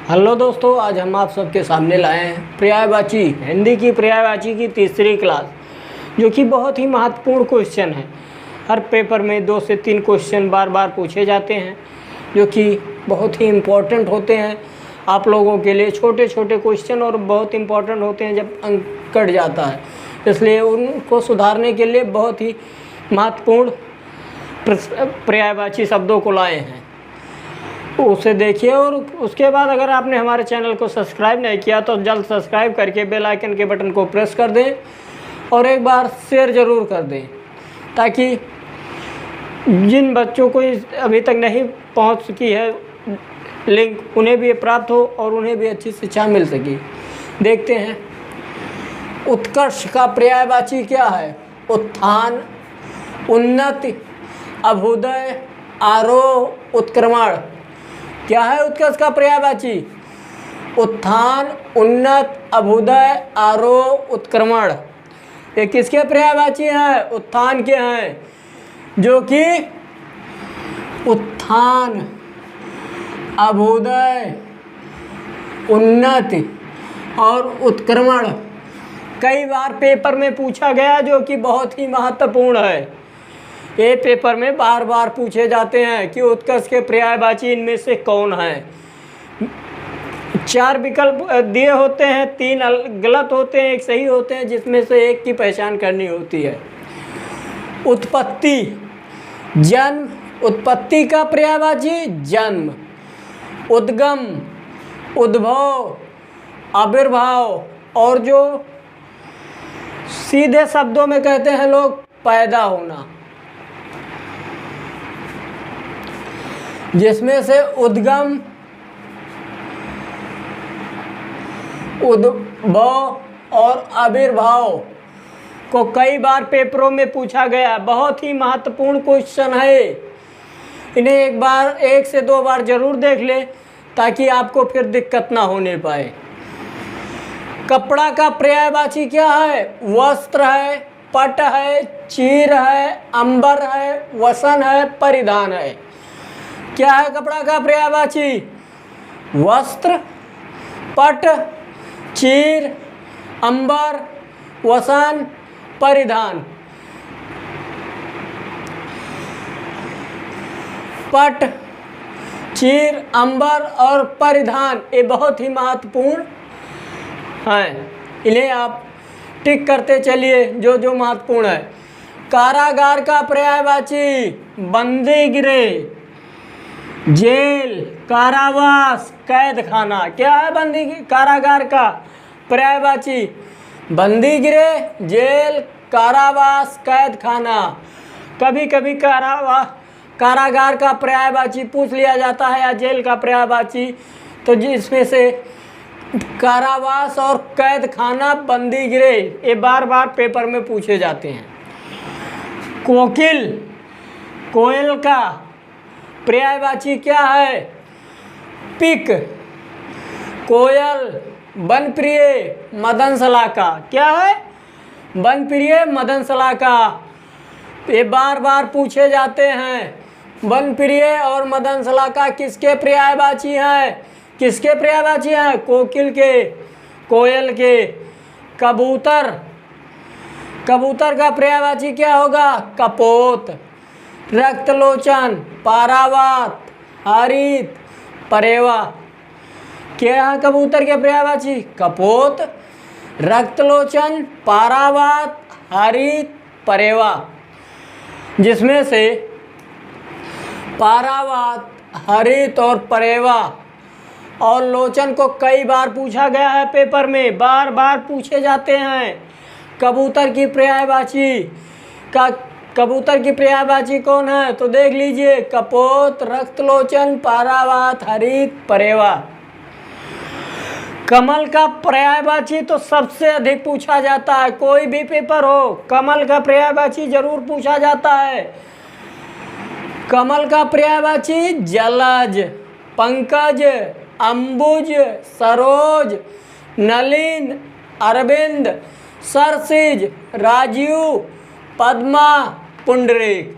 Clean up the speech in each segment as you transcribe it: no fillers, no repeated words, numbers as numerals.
Hello दोस्तों, आज हम आप सबके सामने लाए हैं पर्यायवाची हिंदी की पर्यायवाची की तीसरी क्लास, जो कि बहुत ही महत्वपूर्ण क्वेश्चन है। हर पेपर में 2 से 3 क्वेश्चन बार बार पूछे जाते हैं, जो कि बहुत ही इम्पोर्टेंट होते हैं आप लोगों के लिए। छोटे छोटे क्वेश्चन और बहुत इम्पोर्टेंट होते हैं जब अंक कट जाता है, इसलिए उनको सुधारने के लिए बहुत ही महत्वपूर्ण पर्यायवाची शब्दों को लाए हैं। उसे देखिए और उसके बाद अगर आपने हमारे चैनल को सब्सक्राइब नहीं किया तो जल्द सब्सक्राइब करके बेल आइकन के बटन को प्रेस कर दें और एक बार शेयर ज़रूर कर दें, ताकि जिन बच्चों को अभी तक नहीं पहुंच सकी है लिंक, उन्हें भी प्राप्त हो और उन्हें भी अच्छी शिक्षा मिल सके। देखते हैं उत्कर्ष का पर्यायवाची क्या है। उत्थान, उन्नति, अभ्युदय, आरोह, उत्क्रमण। क्या है उत्कर्ष का पर्यायवाची? उत्थान, उन्नत, अभ्युदय, आरोह, उत्क्रमण। ये किसके पर्यायवाची हैं? उत्थान के हैं, जो कि उत्थान, अभ्युदय, उन्नति और उत्क्रमण कई बार पेपर में पूछा गया, जो कि बहुत ही महत्वपूर्ण है। ये पेपर में बार बार पूछे जाते हैं कि उत्कर्ष के पर्यायवाची इनमें से कौन है। 4 विकल्प दिए होते हैं, 3 गलत होते हैं, 1 सही होते हैं, जिसमें से एक की पहचान करनी होती है। उत्पत्ति, जन्म। उत्पत्ति का पर्यायवाची जन्म। उद्गम, उद्भव, आविर्भाव, और जो सीधे शब्दों में कहते हैं लोग, पैदा होना। जिसमें से उद्गम, उद्भव और आविर्भाव को कई बार पेपरों में पूछा गया। बहुत ही महत्वपूर्ण क्वेश्चन है। इन्हें एक से 2 बार जरूर देख ले, ताकि आपको फिर दिक्कत ना होने पाए। कपड़ा का पर्यायवाची क्या है? वस्त्र है, पट है, चीर है, अंबर है, वसन है, परिधान है। क्या है कपड़ा का पर्यायवाची? वस्त्र, पट, चीर, अंबर, वसन, परिधान। पट, चीर, अंबर और परिधान ये बहुत ही महत्वपूर्ण हैं। इन्हें आप टिक करते चलिए, जो जो महत्वपूर्ण है। कारागार का पर्यायवाची बंदी गृह, जेल, कारावास, कैद खाना। क्या है बंदी कारागार का पर्यायवाची? बंदी गृह, जेल, कारावास, कैद खाना। कभी कभी कारागार का पर्यायवाची पूछ लिया जाता है, या जेल का पर्यायवाची, तो जिसमें से कारावास और कैद खाना, बंदी गृह ये बार बार पेपर में पूछे जाते हैं। कोकिल, कोयल का पर्यायवाची क्या है? पिक। कोयल, बनप्रिय, मदनशलाका। क्या है? बनप्रिय, मदनशलाका ये बार बार पूछे जाते हैं। बनप्रिय और मदनशलाका किसके पर्यायवाची हैं? किसके पर्यायवाची हैं? कोकिल के, कोयल के। कबूतर, कबूतर का पर्यायवाची क्या होगा? कपोत। रक्तलोचन, पारावात, हरित, परेवा। क्या है कबूतर के पर्यायवाची? कपोत, रक्तलोचन, पारावात, हरित, परेवा। जिसमें से पारावात, हरित और परेवा और लोचन को कई बार पूछा गया है पेपर में, बार बार पूछे जाते हैं। कबूतर की पर्यायवाची कौन है? तो देख लीजिए, कपोत, रक्तलोचन, पारावात, हरित, परेवा। कमल का पर्यायवाची तो सबसे अधिक पूछा जाता है। कोई भी पेपर हो, कमल का पर्यायवाची जरूर पूछा जाता है। कमल का पर्यायवाची जलज, पंकज, अंबुज, सरोज, नलिन, अरविंद, सरसिज, राजीव, पद्मा, पुंडरीक।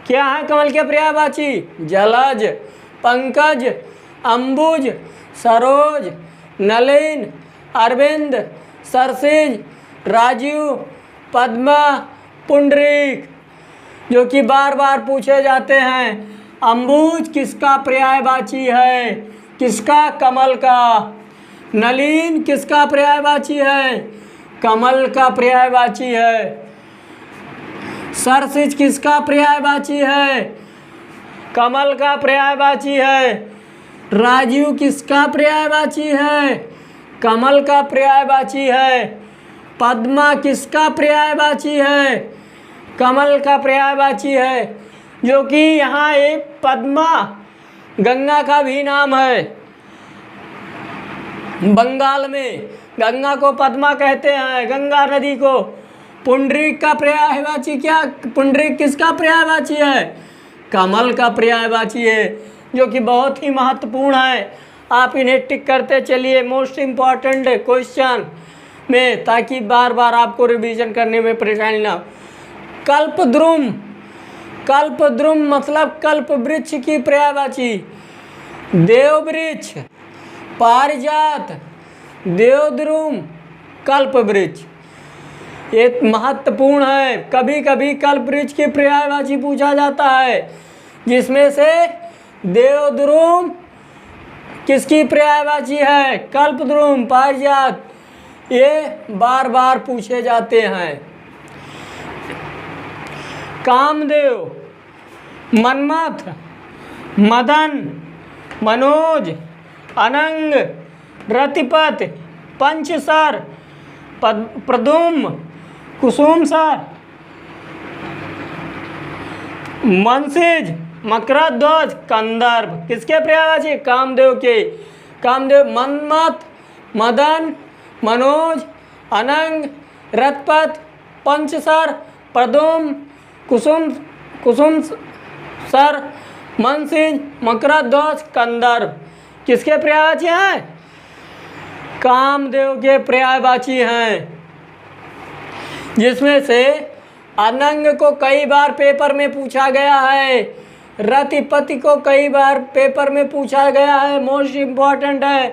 क्या है कमल के पर्यायवाची? जलज, पंकज, अंबुज, सरोज, नलिन, अरविंद, सरसिज, राजीव, पद्मा, पुंडरीक, जो कि बार बार पूछे जाते हैं। अंबुज किसका पर्यायवाची है? किसका? कमल का। नलिन किसका पर्यायवाची है? कमल का पर्यायवाची है। सरसिज किसका पर्यायवाची है? कमल का पर्यायवाची है। राजीव किसका पर्यायवाची है? कमल का पर्यायवाची है। पद्मा किसका पर्यायवाची है? कमल का पर्यायवाची है। जो कि यहाँ एक पद्मा गंगा का भी नाम है। बंगाल में गंगा को पद्मा कहते हैं, गंगा नदी को। पुंडरीक का पर्यायवाची क्या? पुंडरीक किसका पर्यायवाची है? कमल का पर्यायवाची है, जो कि बहुत ही महत्वपूर्ण है। आप इन्हें टिक करते चलिए मोस्ट इम्पॉर्टेंट क्वेश्चन में, ताकि बार बार आपको रिवीजन करने में परेशानी ना हो। कल्पद्रुम, कल्पद्रुम मतलब कल्प वृक्ष की पर्यायवाची। देववृक्ष, पारिजात, देवद्रुम, कल्प वृक्ष, ये महत्वपूर्ण है। कभी कभी कल्प वृक्ष की पर्यायवाची पूछा जाता है, जिसमें से देवद्रुम किसकी पर्यायवाची है? कल्पद्रुम, पारिजात, ये बार बार पूछे जाते हैं। कामदेव, मन्मथ, मदन, मनोज, अनंग, रतिपत, पंचसर, प्रद्युम्न, कुसुमसर, मंसिज, मकरध्वज, कंदर्प, किसके पर्यायवाची? कामदेव के। कामदेव मन्मथ, मदन, मनोज, अनंग, रतिपत, पंचसर, प्रद्युम्न, कुसुमसर, मंसिज, मकरध्वज, कंदर्प, किसके पर्यायवाची हैं? कामदेव के पर्यायवाची हैं। जिसमें से अनंग को कई बार पेपर में पूछा गया है, रतिपति को कई बार पेपर में पूछा गया है, मोस्ट इम्पॉर्टेंट है।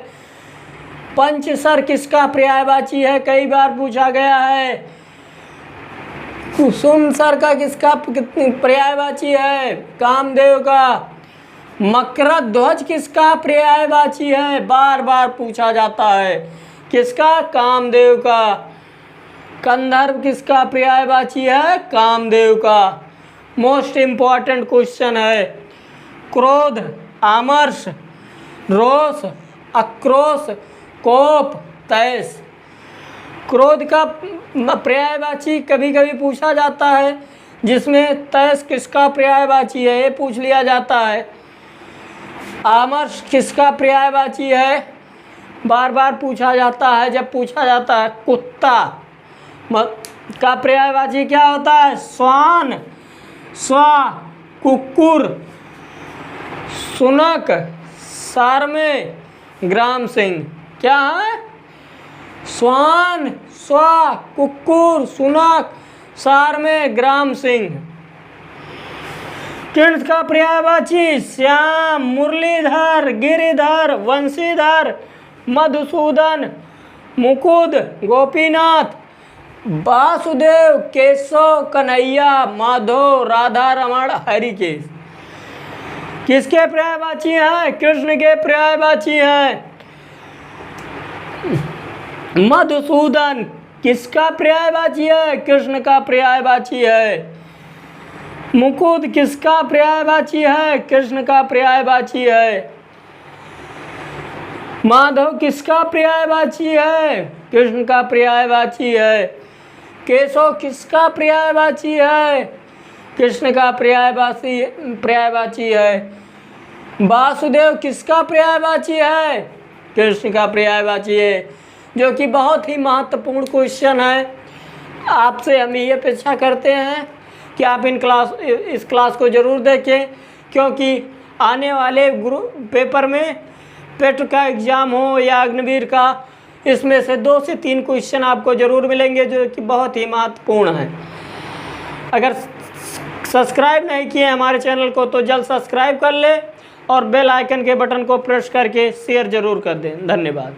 पंचसर किसका पर्यायवाची है? कई बार पूछा गया है। कुसुमसर का किसका पर्यायवाची है? कामदेव का। मकरध्वज किसका पर्यायवाची है? बार बार पूछा जाता है, किसका? कामदेव का। कंदर्प किसका पर्यायवाची है? कामदेव का। मोस्ट इम्पॉर्टेंट क्वेश्चन है। क्रोध, आमर्ष, रोष, आक्रोश, कोप, तैश, क्रोध का पर्यायवाची कभी कभी पूछा जाता है, जिसमें तैश किसका पर्यायवाची है, ये पूछ लिया जाता है। आमर्ष किसका पर्यायवाची है? बार बार पूछा जाता है। जब पूछा जाता है कुत्ता का पर्यायवाची क्या होता है? श्वान, स्वा, कुक्कुर, सुनक, सारमे, ग्राम सिंह, क्या है? श्वान, स्वा, कुक्कुर, सुनक, सारमे, ग्राम सिंह। किस का पर्यायवाची? श्याम, मुरलीधर, गिरिधर, वंशीधर, मधुसूदन, मुकुंद, गोपीनाथ, वासुदेव, केशव, कन्हैया, माधव, राधा रमण, हरिकेश, किसके पर्यायवाची हैं? कृष्ण के पर्यायवाची हैं। मधुसूदन किसका पर्यायवाची है? कृष्ण का पर्यायवाची है। मुकुंद किसका पर्यायवाची है? कृष्ण का पर्यायवाची है। माधव किसका पर्यायवाची है? कृष्ण का पर्यायवाची है। केशव किसका पर्यायवाची है? कृष्ण का पर्यायवाची है। वासुदेव किसका पर्यायवाची है? कृष्ण का पर्यायवाची है। जो कि बहुत ही महत्वपूर्ण क्वेश्चन है। आपसे हम ये अपेक्षा करते हैं कि आप इस क्लास को ज़रूर देखें, क्योंकि आने वाले पेपर में पेट का एग्ज़ाम हो या अग्निवीर का, इसमें से 2 से 3 क्वेश्चन आपको ज़रूर मिलेंगे, जो कि बहुत ही महत्वपूर्ण हैं। अगर सब्सक्राइब नहीं किए हमारे चैनल को तो जल्द सब्सक्राइब कर ले और बेल आइकन के बटन को प्रेस करके शेयर ज़रूर कर दें। धन्यवाद।